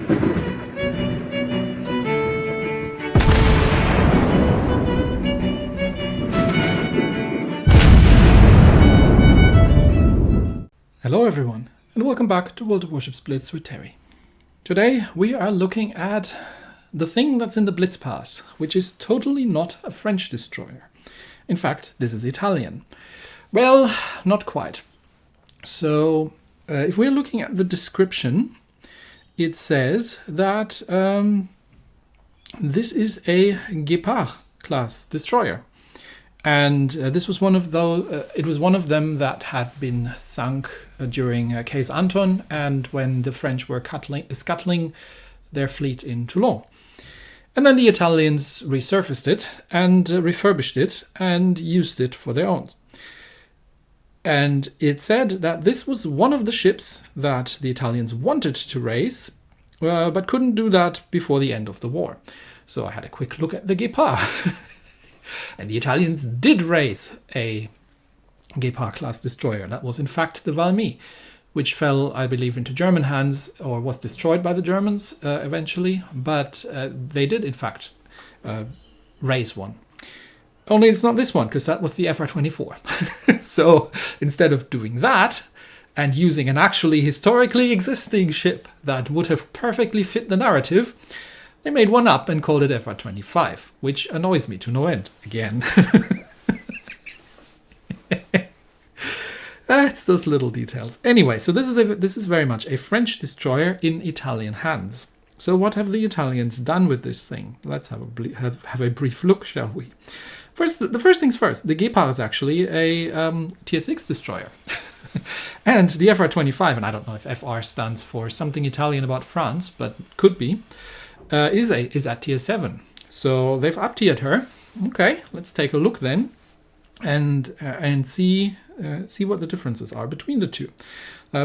Hello everyone, and welcome back to World of Warships Blitz with Terry. Today we are looking at the thing that's in the Blitz pass, which is totally not a French destroyer. In fact, this is Italian. Well, not quite. So, if we're looking at the description, it says that this is a Guépard-class destroyer. And this was one of those. It was one of them that had been sunk during Case Anton, and when the French were scuttling their fleet in Toulon. And then the Italians resurfaced it and refurbished it and used it for their own. And it said that this was one of the ships that the Italians wanted to raise, but couldn't do that before the end of the war. So I had a quick look at the Guépard. And the Italians did raise a Guépard-class destroyer. That was in fact the Valmy, which fell, I believe, into German hands or was destroyed by the Germans eventually. But they did, in fact, raise one. Only it's not this one, because that was the FR25. So instead of doing that and using an actually historically existing ship that would have perfectly fit the narrative, they made one up and called it FR25, which annoys me to no end, again. It's those little details. Anyway, so this is very much a French destroyer in Italian hands. So what have the Italians done with this thing? Let's have a brief look, shall we? The first things first, the Guépard is actually a Tier 6 destroyer. And the FR25, and I don't know if FR stands for something Italian about France, but could be, is at Tier 7. So they've up-tiered her. Okay, let's take a look then and see what the differences are between the two.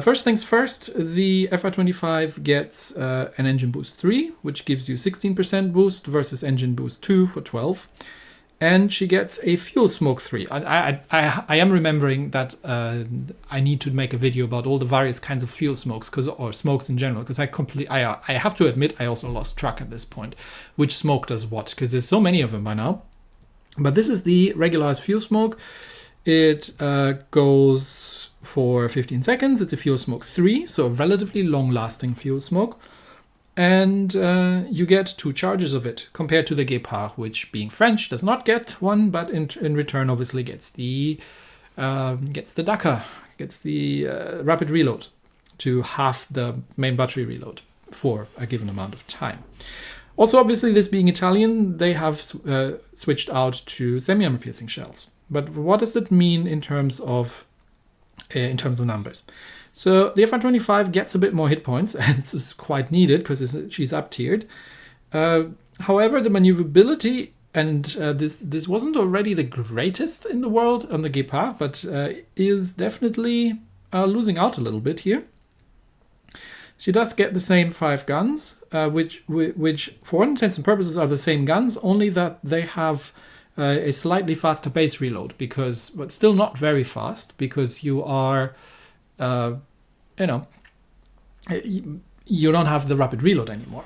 First things first, the FR25 gets an engine boost 3, which gives you 16% boost versus engine boost 2 for 12. And she gets a fuel smoke 3. I am remembering that I need to make a video about all the various kinds of fuel smokes, or smokes in general, because I have to admit I also lost track at this point, which smoke does what, because there's so many of them by now. But this is the regularized fuel smoke. It goes for 15 seconds. It's a fuel smoke 3, so a relatively long-lasting fuel smoke. And you get 2 charges of it, compared to the Guépard, which, being French, does not get one, but in return obviously gets the DACA, gets the rapid reload to half the main battery reload for a given amount of time. Also, obviously, this being Italian, they have switched out to semi-armor piercing shells. But what does it mean in terms of numbers? So the FR25 gets a bit more hit points, and this is quite needed because she's up-tiered. However, the maneuverability, and this wasn't already the greatest in the world on the Guépard, but is definitely losing out a little bit here. She does get the same 5 guns, which for all intents and purposes are the same guns, only that they have a slightly faster base reload, but still not very fast, because you are... you don't have the rapid reload anymore.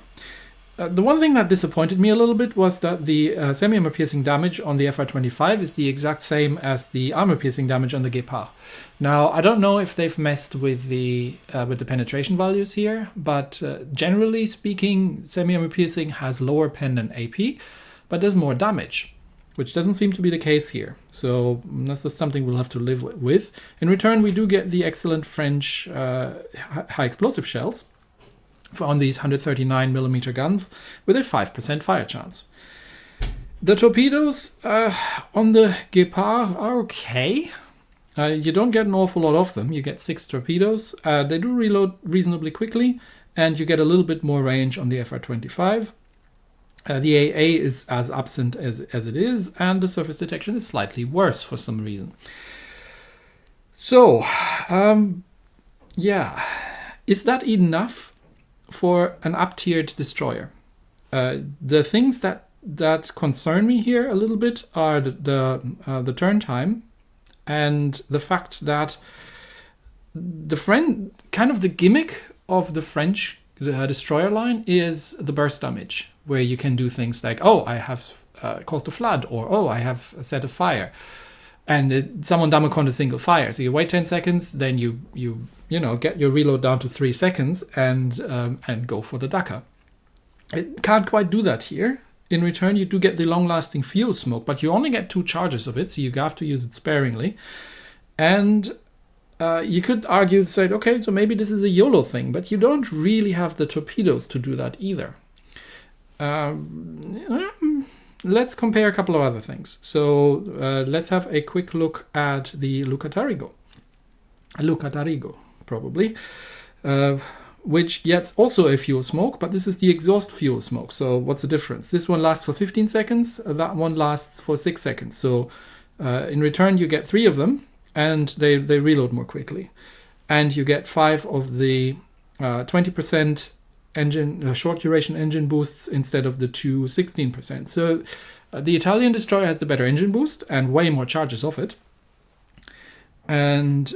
The one thing that disappointed me a little bit was that the semi-armor piercing damage on the FR25 is the exact same as the armor piercing damage on the Guépard. Now, I don't know if they've messed with the penetration values here, but generally speaking, semi-armor piercing has lower pen than AP, but does more damage, which doesn't seem to be the case here. So that's just something we'll have to live with. In return, we do get the excellent French high explosive shells on these 139mm guns with a 5% fire chance. The torpedoes on the Guépard are okay. You don't get an awful lot of them. You get 6 torpedoes. They do reload reasonably quickly, and you get a little bit more range on the FR25. The AA is as absent as it is, and the surface detection is slightly worse for some reason. So, yeah, is that enough for an up-tiered destroyer? The things that concern me here a little bit are the turn time and the fact that the gimmick of the French destroyer line is the burst damage, where you can do things like, oh, I have caused a flood, or oh, I have set a fire, and someone damage a single fire. So you wait 10 seconds, then you get your reload down to 3 seconds and go for the Dakar. It can't quite do that here. In return, you do get the long-lasting fuel smoke, but you only get 2 charges of it, so you have to use it sparingly. And you could argue, say, okay, so maybe this is a YOLO thing, but you don't really have the torpedoes to do that either. Let's compare a couple of other things. So let's have a quick look at the Lucatarigo, probably, which gets also a fuel smoke, but this is the exhaust fuel smoke. So what's the difference? This one lasts for 15 seconds, that one lasts for 6 seconds. So in return, you get 3 of them, and they reload more quickly. And you get 5 of the 20% engine short duration engine boosts instead of the 2 16%. So the Italian destroyer has the better engine boost and way more charges of it. And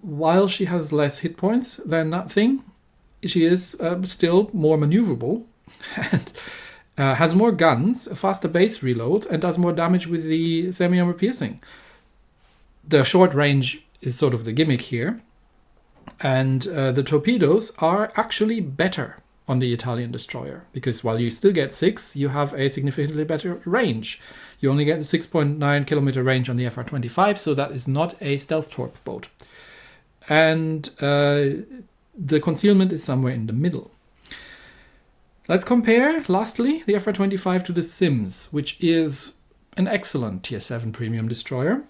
while she has less hit points than that thing, she is still more maneuverable and has more guns, a faster base reload, and does more damage with the semi-armor piercing. The short range is sort of the gimmick here. And the torpedoes are actually better on the Italian destroyer, because while you still get 6, you have a significantly better range. You only get the 6.9 kilometer range on the FR25, so that is not a stealth torp boat. And the concealment is somewhere in the middle. Let's compare, lastly, the FR25 to the Sims, which is an excellent Tier 7 premium destroyer.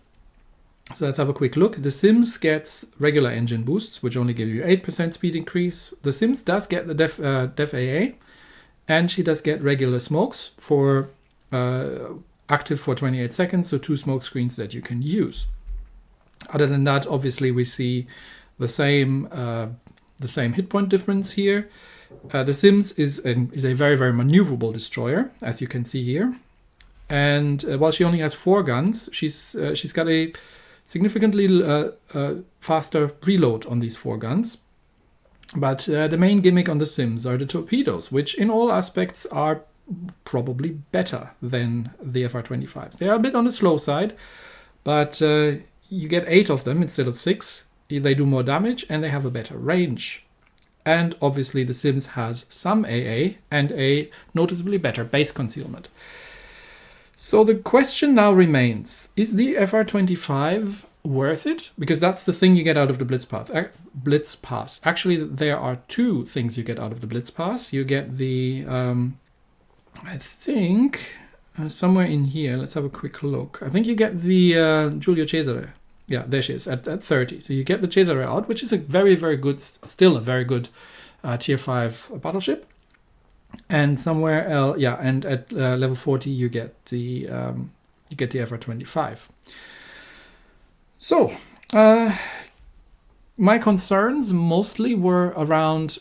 So let's have a quick look. The Sims gets regular engine boosts, which only give you 8% speed increase. The Sims does get the Def AA, and she does get regular smokes for active for 28 seconds, so 2 smoke screens that you can use. Other than that, obviously, we see the same hit point difference here. The Sims is a very, very maneuverable destroyer, as you can see here. And while she only has 4 guns, she's got a significantly faster reload on these 4 guns. But the main gimmick on the Sims are the torpedoes, which in all aspects are probably better than the FR25s. They are a bit on the slow side, but you get 8 of them instead of 6. They do more damage and they have a better range. And obviously the Sims has some AA and a noticeably better base concealment. So the question now remains, is the FR25 worth it? Because that's the thing you get out of the Blitz Pass. Actually, there are 2 things you get out of the Blitz Pass. You get the, I think, somewhere in here, let's have a quick look. I think you get the Giulio Cesare. Yeah, there she is, at 30. So you get the Cesare out, which is a very, very good, still a very good Tier 5 battleship. And somewhere else, and at level 40 you get the FR25. So my concerns mostly were around,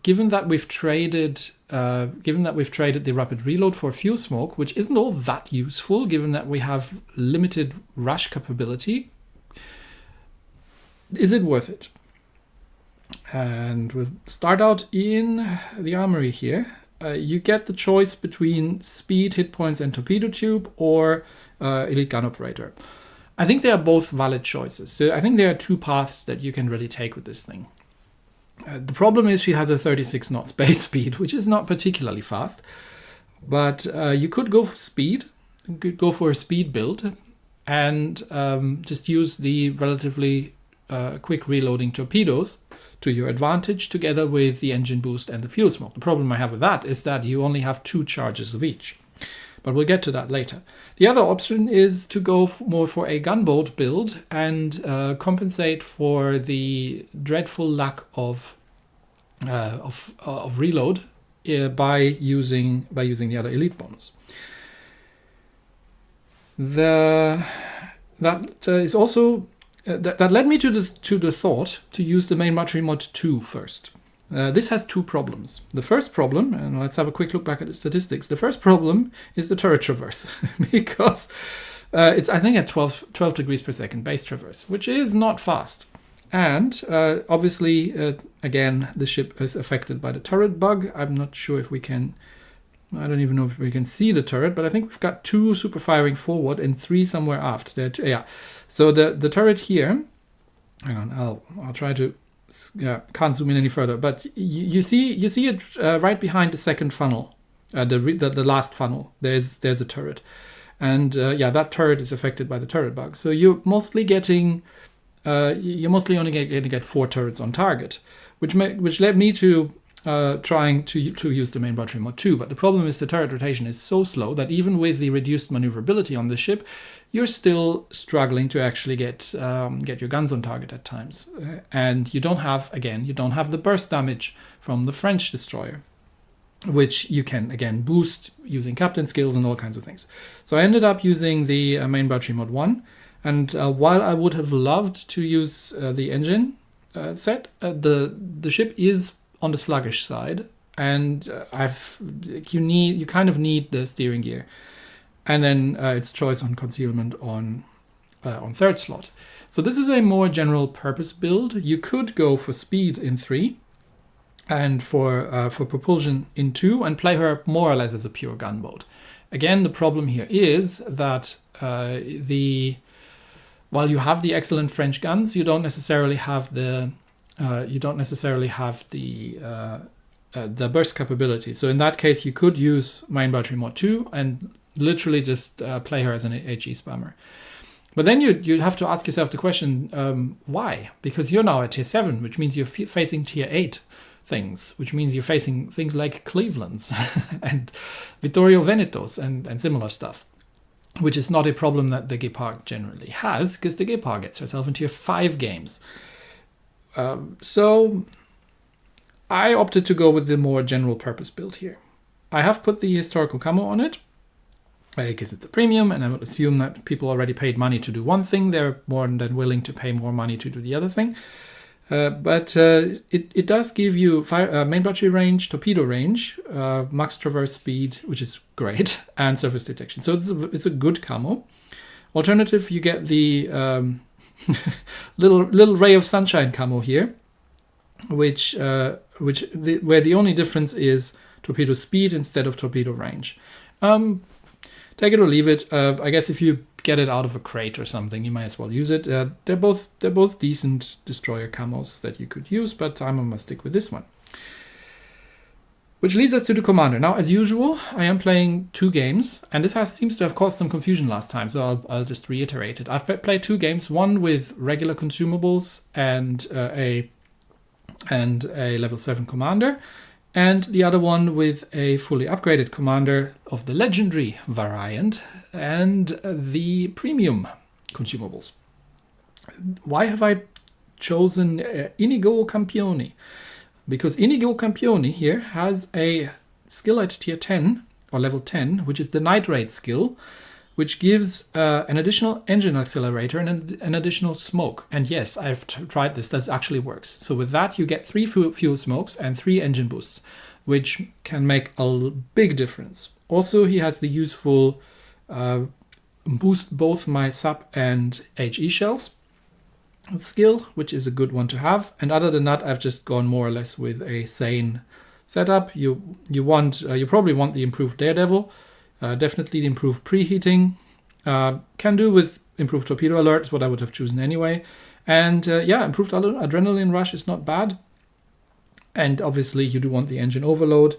given that we've traded the rapid reload for fuel smoke, which isn't all that useful, given that we have limited rush capability. Is it worth it? And we'll start out in the armory here. You get the choice between speed, hit points, and torpedo tube, or elite gun operator. I think they are both valid choices. So I think there are 2 paths that you can really take with this thing. The problem is she has a 36 knots base speed, which is not particularly fast. But you could go for speed. You could go for a speed build and just use the relatively quick reloading torpedoes to your advantage, together with the engine boost and the fuel smoke. The problem I have with that is that you only have 2 charges of each. But we'll get to that later. The other option is to go more for a gunboat build and compensate for the dreadful lack of reload by using the other elite bonus. That led me to the thought to use the main Mastery Mod 2 first. This has 2 problems. The first problem, and let's have a quick look back at the statistics. The first problem is the turret traverse, because it's, I think, at 12 degrees per second base traverse, which is not fast. And obviously, again, the ship is affected by the turret bug. I'm not sure if we can, I don't even know if we can see the turret, but I think we've got 2 super firing forward and 3 somewhere aft. There, yeah. So the turret here, hang on, I'll try to, yeah, can't zoom in any further, but you see it right behind the second funnel, the last funnel. There's a turret, and yeah, that turret is affected by the turret bug. So you're mostly getting. You're mostly only going to get 4 turrets on target, which led me to trying to use the main battery mode 2. But the problem is the turret rotation is so slow that even with the reduced maneuverability on the ship, you're still struggling to actually get your guns on target at times. And you don't have the burst damage from the French destroyer, which you can, again, boost using captain skills and all kinds of things. So I ended up using the main battery mode 1. And while I would have loved to use the engine set, the ship is on the sluggish side, and you kind of need the steering gear, and then its choice on concealment on third slot. So this is a more general purpose build. You could go for speed in 3, and for propulsion in 2, and play her more or less as a pure gunboat. Again, the problem here is that while you have the excellent French guns, you don't necessarily have the burst capability. So in that case, you could use main battery mode 2 and literally just play her as an HE spammer. But then you have to ask yourself the question, why? Because you're now at tier 7, which means you're facing tier 8 things, which means you're facing things like Cleveland's and Vittorio Venetos and similar stuff, which is not a problem that the Guépard generally has, because the Guépard gets herself into tier 5 games. So I opted to go with the more general purpose build here. I have put the historical camo on it, because it's a premium, and I would assume that people already paid money to do one thing. They're more than willing to pay more money to do the other thing. But it does give you main battery range, torpedo range, max traverse speed, which is great, and surface detection. So it's a good camo. Alternative, you get the little ray of sunshine camo here, where the only difference is torpedo speed instead of torpedo range. Take it or leave it. I guess if you get it out of a crate or something, you might as well use it. They're both decent destroyer camos that you could use, but I'm gonna stick with this one. Which leads us to the commander. Now, as usual, I am playing 2 games, and this seems to have caused some confusion last time, so I'll just reiterate it. I've played 2 games, one with regular consumables and a level 7 commander, and the other one with a fully upgraded commander of the legendary variant and the premium consumables. Why have I chosen Inigo Campione? Because Inigo Campione here has a skill at tier 10 or level 10, which is the night raid skill, which gives an additional engine accelerator and an additional smoke. And yes, I've tried this, that actually works. So with that, you get 3 fuel smokes and 3 engine boosts, which can make a big difference. Also, he has the useful boost both my sub and HE shells skill, which is a good one to have. And other than that, I've just gone more or less with a sane setup. You probably want the improved Daredevil, definitely the improved preheating. Can do with improved torpedo alert, is what I would have chosen anyway. And yeah, improved adrenaline rush is not bad. And obviously you do want the engine overload.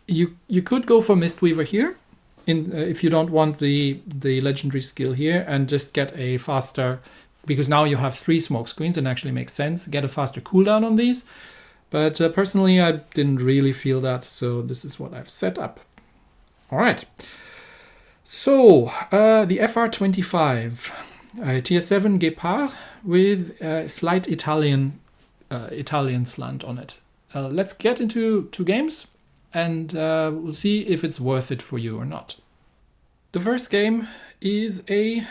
You could go for Mistweaver here, if you don't want the legendary skill here, and just get a faster, because now you have 3 smoke screens and actually makes sense, get a faster cooldown on these. But personally, I didn't really feel that, so this is what I've set up. All right. So the FR25, tier 7 Guépard with a slight Italian slant on it. Let's get into 2 games, and we'll see if it's worth it for you or not. The first game is a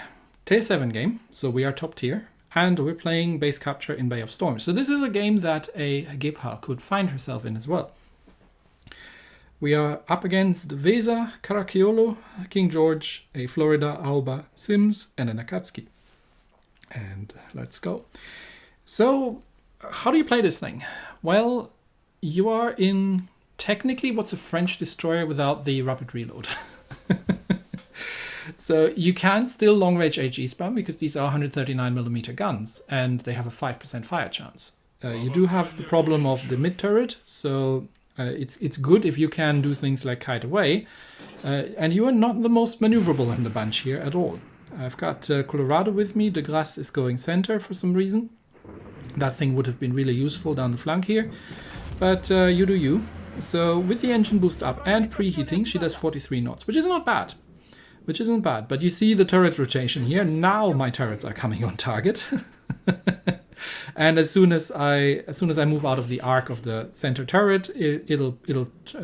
tier 7 game, so we are top tier, and we're playing base capture in Bay of Storms. So this is a game that a Guépard could find herself in as well. We are up against Vesa, Caracciolo, King George, a Florida, Auba, Sims, and an Akatsuki. And let's go. So, how do you play this thing? Well, you are in technically what's a French destroyer without the rapid reload. So you can still long range HE spam because these are 139mm guns and they have a 5% fire chance. You do have the problem of the mid turret, so it's good if you can do things like kite away. And you are not the most maneuverable in the bunch here at all. I've got Colorado with me. De Grasse is going center for some reason. That thing would have been really useful down the flank here. But you do you. So with the engine boost up and preheating, she does 43 knots, which is not bad. Which isn't bad. But you see the turret rotation here. Now my turrets are coming on target. And as soon as I move out of the arc of the center turret, it'll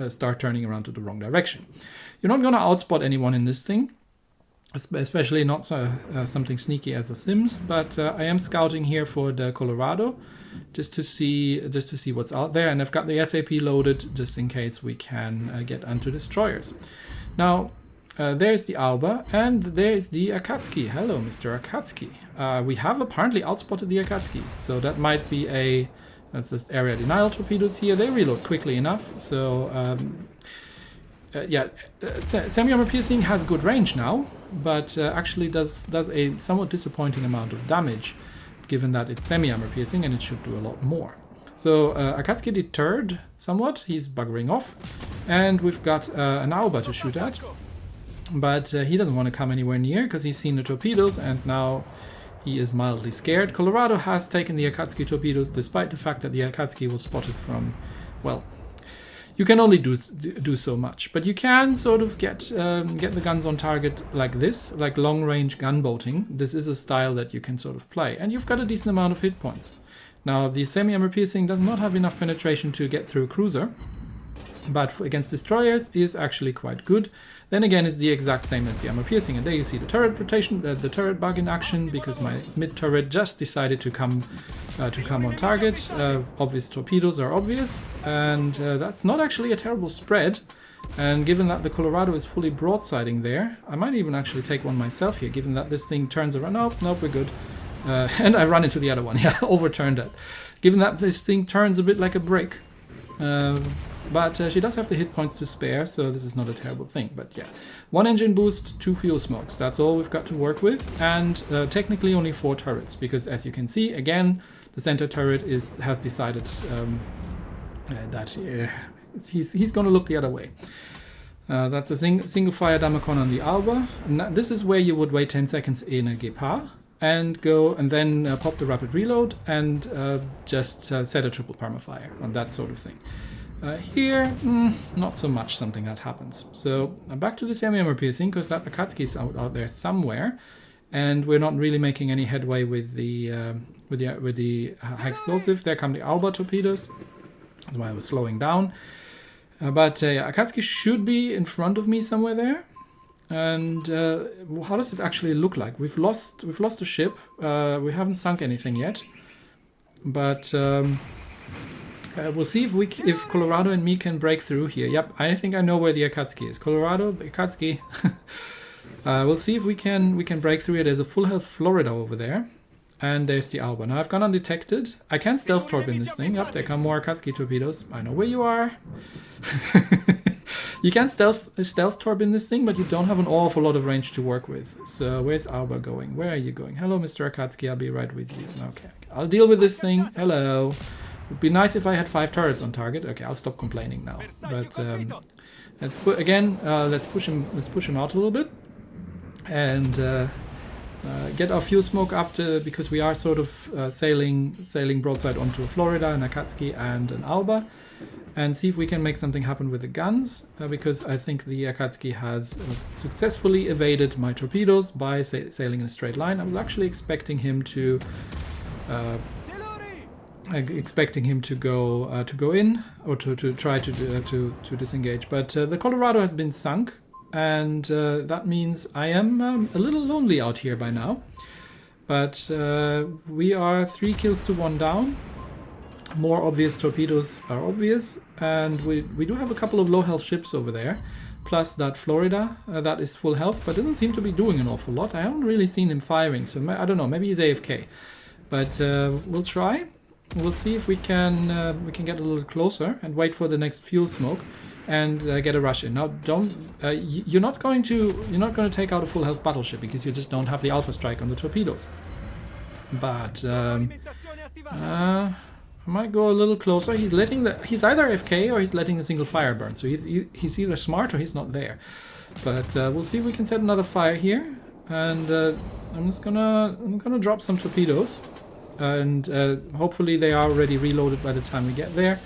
start turning around to the wrong direction. You're not going to outspot anyone in this thing, especially not something sneaky as a Sims. But I am scouting here for the Colorado, just to see what's out there. And I've got the SAP loaded just in case we can get onto destroyers. Now. There's the Alba, and there's the Akatsuki. Hello, Mr. Akatsuki. We have apparently outspotted the Akatsuki, so that might be that's just area denial torpedoes here. They reload quickly enough, so yeah, semi-armor piercing has good range now, but actually does a somewhat disappointing amount of damage, given that it's semi-armor piercing and it should do a lot more. So Akatsuki deterred somewhat, he's buggering off, and we've got an Alba to shoot at. But he doesn't want to come anywhere near because he's seen the torpedoes and now he is mildly scared. Colorado has taken the Akatsuki torpedoes despite the fact that the Akatsuki was spotted from, well, you can only do so much. But you can sort of get the guns on target like this, like long-range gunboating. This is a style that you can sort of play. And you've got a decent amount of hit points. Now, the semi-armor piercing does not have enough penetration to get through a cruiser. But against destroyers is actually quite good. Then again, it's the exact same as the armor piercing. And there you see the turret rotation, the turret bug in action, because my mid turret just decided to come on target. Obvious torpedoes are obvious, and that's not actually a terrible spread. And given that the Colorado is fully broadsiding there, I might even actually take one myself here, given that this thing turns around. Nope, we're good. And I run into the other one. Yeah, overturned that. Given that this thing turns a bit like a brick. But she does have the hit points to spare, so this is not a terrible thing. But yeah, 1 engine boost, 2 fuel smokes. That's all we've got to work with. And technically only 4 turrets, because as you can see, again, the center turret has decided that he's going to look the other way. That's a single fire Damacon on the Alba. Now, this is where you would wait 10 seconds in a Guépard and go and then pop the rapid reload and just set a triple permafire on that sort of thing. Here, not so much something that happens. So back to the semi-armor piercing, because that Akatsuki is out there somewhere, and we're not really making any headway with the high explosive. There come the Alba torpedoes. That's why I was slowing down. But Akatsuki should be in front of me somewhere there. And how does it actually look like? We've lost a ship. We haven't sunk anything yet, but. We'll see if Colorado and me can break through here. Yep, I think I know where the Akatsuki is. Colorado, the Akatsuki. We'll see if we can break through here. There's a full health Florida over there. And there's the Alba. Now I've gone undetected. I can stealth torp in this thing. Yep, there come more Akatsuki torpedoes. I know where you are. You can stealth torp in this thing, but you don't have an awful lot of range to work with. So where's Alba going? Where are you going? Hello, Mr. Akatsuki. I'll be right with you. Okay, I'll deal with this thing. Hello. Would be nice if I had 5 turrets on target. Okay, I'll stop complaining now. But let's push him out a little bit, and get our fuel smoke up to, because we are sort of sailing broadside onto a Florida, an Akatsuki, and an Alba, and see if we can make something happen with the guns. Because I think the Akatsuki has successfully evaded my torpedoes by sailing in a straight line. I was actually expecting him to. Go in or to try to disengage, but the Colorado has been sunk, and that means I am a little lonely out here by now. But we are 3 kills to 1 down. More obvious torpedoes are obvious, and we do have a couple of low health ships over there. plus that Florida that is full health, but doesn't seem to be doing an awful lot. I haven't really seen him firing, so I don't know, maybe he's AFK. But we'll try. We'll see if we can get a little closer and wait for the next fuel smoke and get a rush in. Now, don't you're not going to take out a full health battleship because you just don't have the alpha strike on the torpedoes. But I might go a little closer. He's either AFK or he's letting a single fire burn. So he's either smart or he's not there. But we'll see if we can set another fire here. And I'm gonna drop some torpedoes. And hopefully they are already reloaded by the time we get there.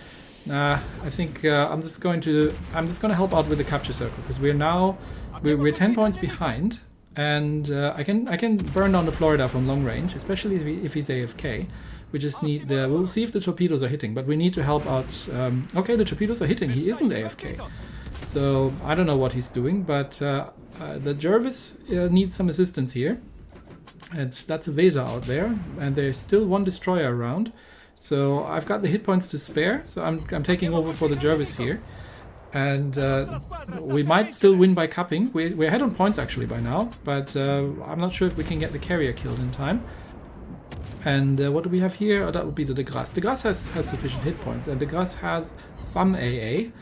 I think I'm just gonna help out with the capture circle because we're 10 points behind, and I can burn down the Florida from long range, especially if he's AFK. We just need we'll see if the torpedoes are hitting, but we need to help out. Okay, the torpedoes are hitting. He isn't AFK, so I don't know what he's doing, but the Jervis needs some assistance here. And that's a Weser out there, and there's still one destroyer around. So I've got the hit points to spare, so I'm taking over for the Jervis here. And we might still win by capping. We're ahead on points actually by now, but I'm not sure if we can get the carrier killed in time. And what do we have here? Oh, that would be the De Grasse. De Grasse has sufficient hit points, and De Grasse has some AA.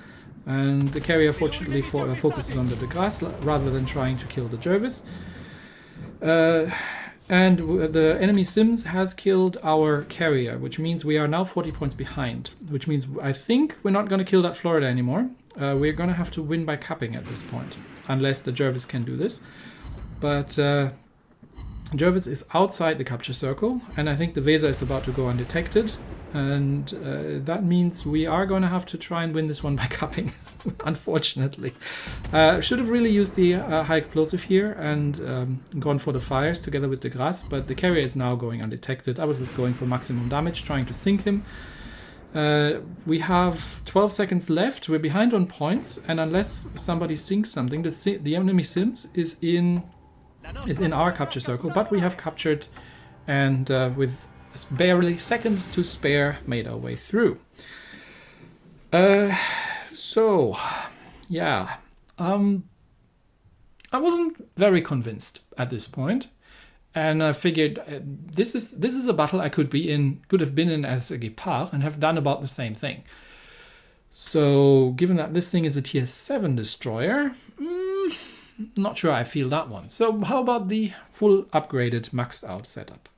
And the carrier fortunately focuses on the De Grasse rather than trying to kill the Jervis. And the enemy Sims has killed our carrier, which means we are now 40 points behind. Which means I think we're not going to kill that Florida anymore. We're going to have to win by capping at this point, unless the Jervis can do this. But Jervis is outside the capture circle, and I think the Weser is about to go undetected. And that means we are going to have to try and win this one by capping, unfortunately. Should have really used the high explosive here and gone for the fires together with the Grasse, but the carrier is now going undetected. I was just going for maximum damage, trying to sink him. We have 12 seconds left. We're behind on points, and unless somebody sinks something, the enemy Sims is in our capture circle, but we have captured, and with barely seconds to spare, made our way through. So, yeah, I wasn't very convinced at this point, and I figured this is a battle I could have been in as a Guépard and have done about the same thing. So, given that this thing is a tier 7 destroyer, not sure I feel that one. So, how about the full upgraded, maxed out setup?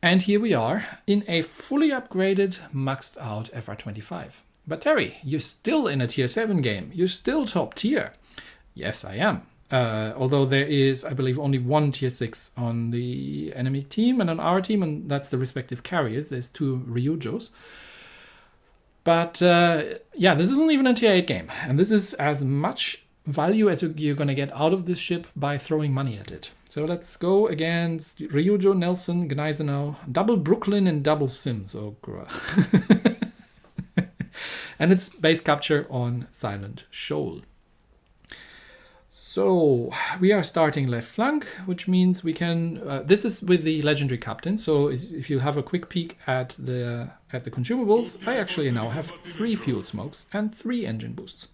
And here we are in a fully upgraded, maxed out FR25. But Terry, you're still in a tier 7 game. You're still top tier. Yes, I am. Although there is, I believe, only one tier 6 on the enemy team and on our team, and that's the respective carriers. There's 2 Ryujos. But yeah, this isn't even a tier 8 game. And this is as much value as you're going to get out of this ship by throwing money at it. So let's go against Ryujo, Nelson, Gneisenau, double Brooklyn and double Sims. Oh, and it's base capture on Silent Shoal. So we are starting left flank, which means we can. This is with the legendary captain. So if you have a quick peek at the consumables, I actually now have 3 fuel smokes and 3 engine boosts.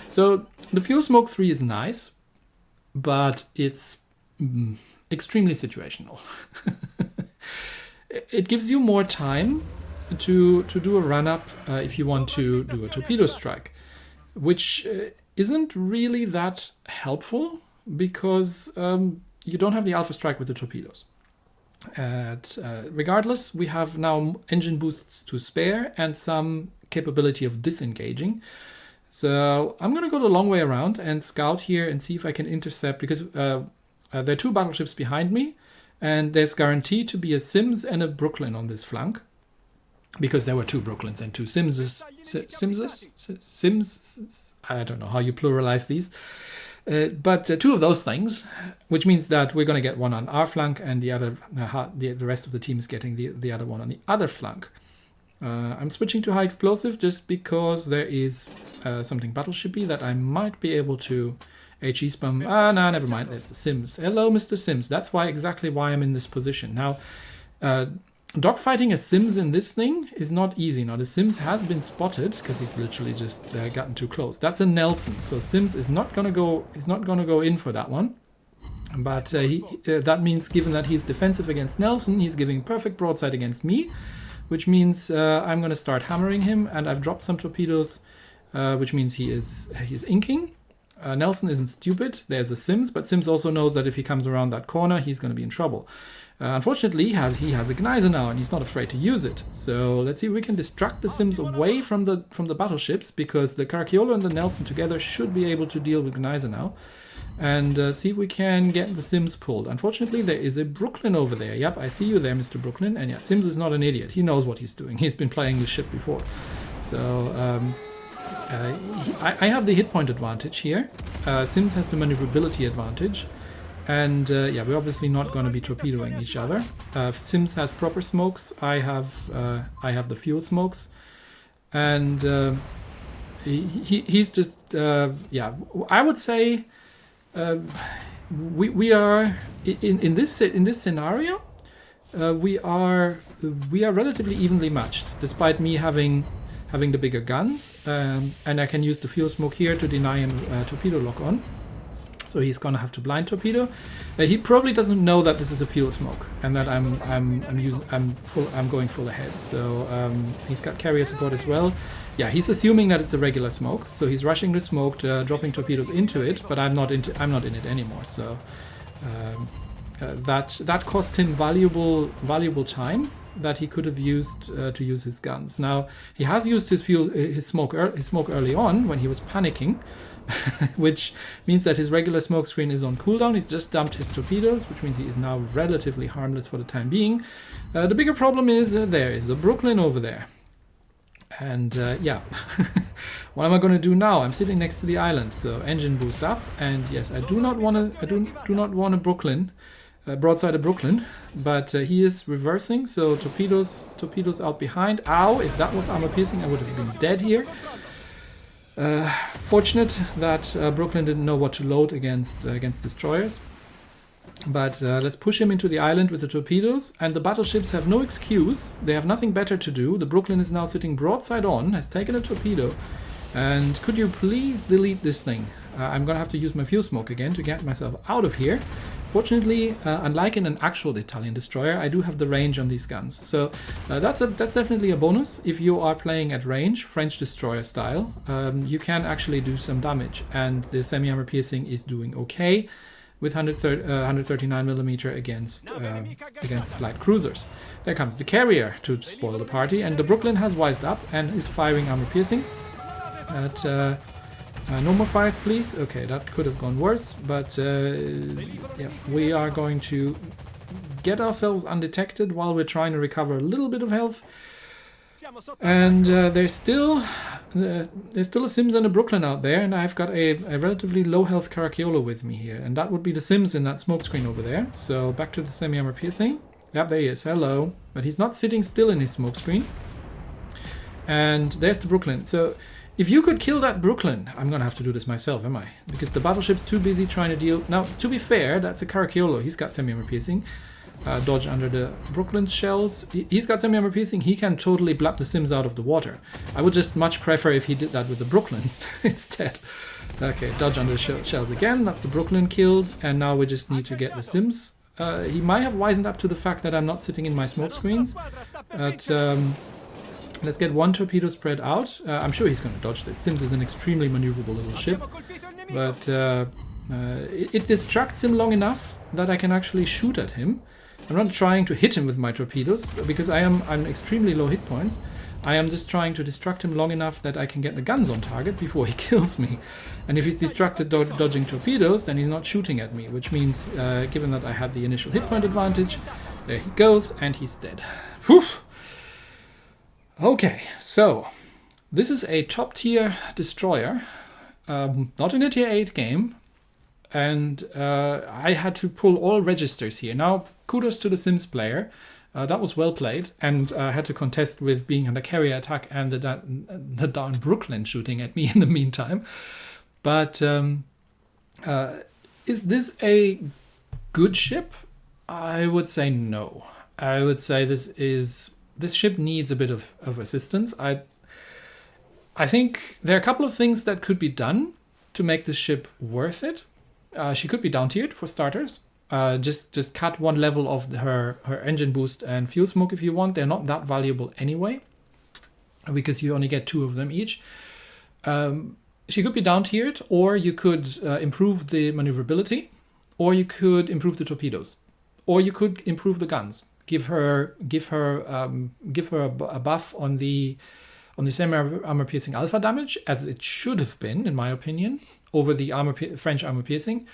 So the fuel smoke 3 is nice, but it's extremely situational. It gives you more time to do a run-up if you want to do a torpedo strike, which isn't really that helpful because you don't have the alpha strike with the torpedoes. Regardless, we have now engine boosts to spare and some capability of disengaging. So I'm going to go the long way around and scout here and see if I can intercept, because there are 2 battleships behind me, and there's guaranteed to be a Sims and a Brooklyn on this flank, because there were 2 Brooklyns and 2 Simses. Sims? I don't know how you pluralize these. But 2 of those things, which means that we're going to get one on our flank and the other, the rest of the team is getting the other one on the other flank. I'm switching to high explosive just because there is something battleshipy that I might be able to HE spam. No, never mind. There's the Sims. Hello, Mr. Sims. That's exactly why I'm in this position. Now, Dogfighting a Sims in this thing is not easy. Now the Sims has been spotted because he's literally just gotten too close. That's a Nelson, so Sims is not gonna go. He's not gonna go in for that one. But that means, given that he's defensive against Nelson, he's giving perfect broadside against me, which means I'm gonna start hammering him. And I've dropped some torpedoes, which means he's inking. Nelson isn't stupid. There's a Sims, but Sims also knows that if he comes around that corner, he's going to be in trouble. Unfortunately, he has a Geyser now, and he's not afraid to use it. So let's see if we can distract the Sims away from the battleships, because the Caracciolo and the Nelson together should be able to deal with Geyser now. And see if we can get the Sims pulled. Unfortunately, there is a Brooklyn over there. Yep, I see you there, Mr. Brooklyn. And yeah, Sims is not an idiot. He knows what he's doing. He's been playing the ship before. So I have the hit point advantage here. Sims has the maneuverability advantage. And yeah, we're obviously not going to be torpedoing each other. Sims has proper smokes. I have the fuel smokes. And he's just, yeah, I would say we are, in this scenario, we are relatively evenly matched, despite me having the bigger guns, and I can use the fuel smoke here to deny him torpedo lock on. So he's gonna have to blind torpedo. He probably doesn't know that this is a fuel smoke and that I'm going full ahead. So he's got carrier support as well. Yeah, he's assuming that it's a regular smoke, so he's rushing the smoke, dropping torpedoes into it. But I'm not in it anymore. So that cost him valuable time that he could have used to use his guns. Now he has used his smoke early on when he was panicking, which means that his regular smoke screen is on cooldown. He's just dumped his torpedoes, which means he is now relatively harmless for the time being. The bigger problem is there is the Brooklyn over there, and yeah, what am I going to do now? I'm sitting next to the island, so engine boost up, and yes, I do not want a Brooklyn. Broadside of Brooklyn, but he is reversing, so torpedoes out behind. Ow, if that was armor piercing, I would have been dead here. Fortunate that Brooklyn didn't know what to load against destroyers. But let's push him into the island with the torpedoes, and the battleships have no excuse. They have nothing better to do. The Brooklyn is now sitting broadside on, has taken a torpedo, and could you please delete this thing? I'm gonna have to use my fuel smoke again to get myself out of here. Fortunately, unlike in an actual Italian destroyer, I do have the range on these guns. So that's definitely a bonus. If you are playing at range, French destroyer style, you can actually do some damage. And the semi-armor piercing is doing okay with 139mm against light cruisers. There comes the carrier to spoil the party, and the Brooklyn has wised up and is firing armor piercing at... no more fires, please. Okay, that could have gone worse, but yeah, we are going to get ourselves undetected while we're trying to recover a little bit of health. And there's still a Sims and a Brooklyn out there, and I've got a relatively low health Caracciolo with me here, and that would be the Sims in that smoke screen over there. So back to the semi-armor piercing. Yep, there he is. Hello. But he's not sitting still in his smoke screen. And there's the Brooklyn. So if you could kill that Brooklyn, I'm going to have to do this myself, am I? Because the battleship's too busy trying to deal... Now, to be fair, that's a Caracciolo. He's got semi-armor piercing. Dodge under the Brooklyn shells. He's got semi-armor piercing. He can totally blap the Sims out of the water. I would just much prefer if he did that with the Brooklyn instead. Okay, dodge under the shells again. That's the Brooklyn killed. And now we just need to get the Sims. He might have wisened up to the fact that I'm not sitting in my smoke screens. But... let's get one torpedo spread out. I'm sure he's going to dodge this. Sims is an extremely maneuverable little ship, but it distracts him long enough that I can actually shoot at him. I'm not trying to hit him with my torpedoes because I'm extremely low hit points. I am just trying to distract him long enough that I can get the guns on target before he kills me. And if he's distracted dodging torpedoes, then he's not shooting at me, which means, given that I had the initial hit point advantage, there he goes, and he's dead. Whew. Okay, so this is a top tier destroyer, not in a tier 8 game, and I had to pull all registers here. Now, kudos to the Sims player, that was well played, and I had to contest with being under carrier attack and the darn Brooklyn shooting at me in the meantime. But is this a good ship? I would say no. I would say this ship needs a bit of assistance. I think there are a couple of things that could be done to make this ship worth it. She could be down-tiered for starters. Just cut one level of her engine boost and fuel smoke if you want. They're not that valuable anyway, because you only get 2 of them each. She could be down-tiered, or you could improve the maneuverability, or you could improve the torpedoes, or you could improve the guns. Give her a buff on the semi-armor piercing alpha damage, as it should have been, in my opinion, over the French armor piercing.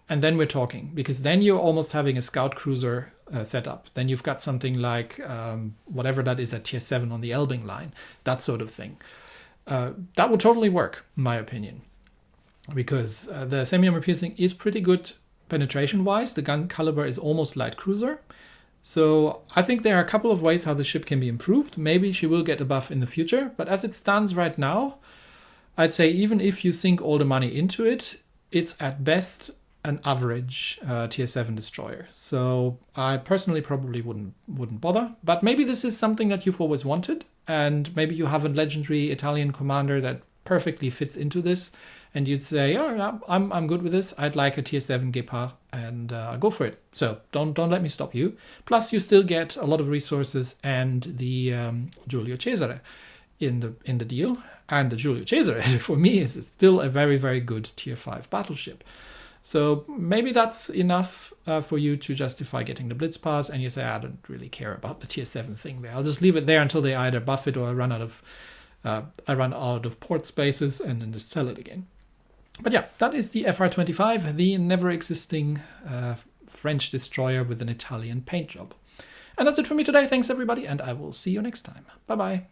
And then we're talking, because then you're almost having a scout cruiser setup. Then you've got something like whatever that is at tier 7 on the Elbing line, that sort of thing. That would totally work, in my opinion, because the semi-armor piercing is pretty good penetration-wise. The gun caliber is almost light cruiser. So I think there are a couple of ways how the ship can be improved. Maybe she will get a buff in the future, but as it stands right now, I'd say even if you sink all the money into it, it's at best an average tier 7 destroyer. So I personally probably wouldn't bother, but maybe this is something that you've always wanted, and maybe you have a legendary Italian commander that perfectly fits into this, and you'd say, oh yeah, I'm good with this. I'd like a tier 7 Guépard, and go for it. So don't let me stop you. Plus you still get a lot of resources and the Giulio Cesare in the deal, and the Giulio Cesare for me is still a very, very good tier 5 battleship. So maybe that's enough for you to justify getting the Blitz pass, and you say, I don't really care about the tier 7 thing there. I'll just leave it there until they either buff it or I run out of port spaces and then just sell it again. But yeah, that is the FR25, the never-existing French destroyer with an Italian paint job. And that's it for me today. Thanks everybody, and I will see you next time. Bye-bye.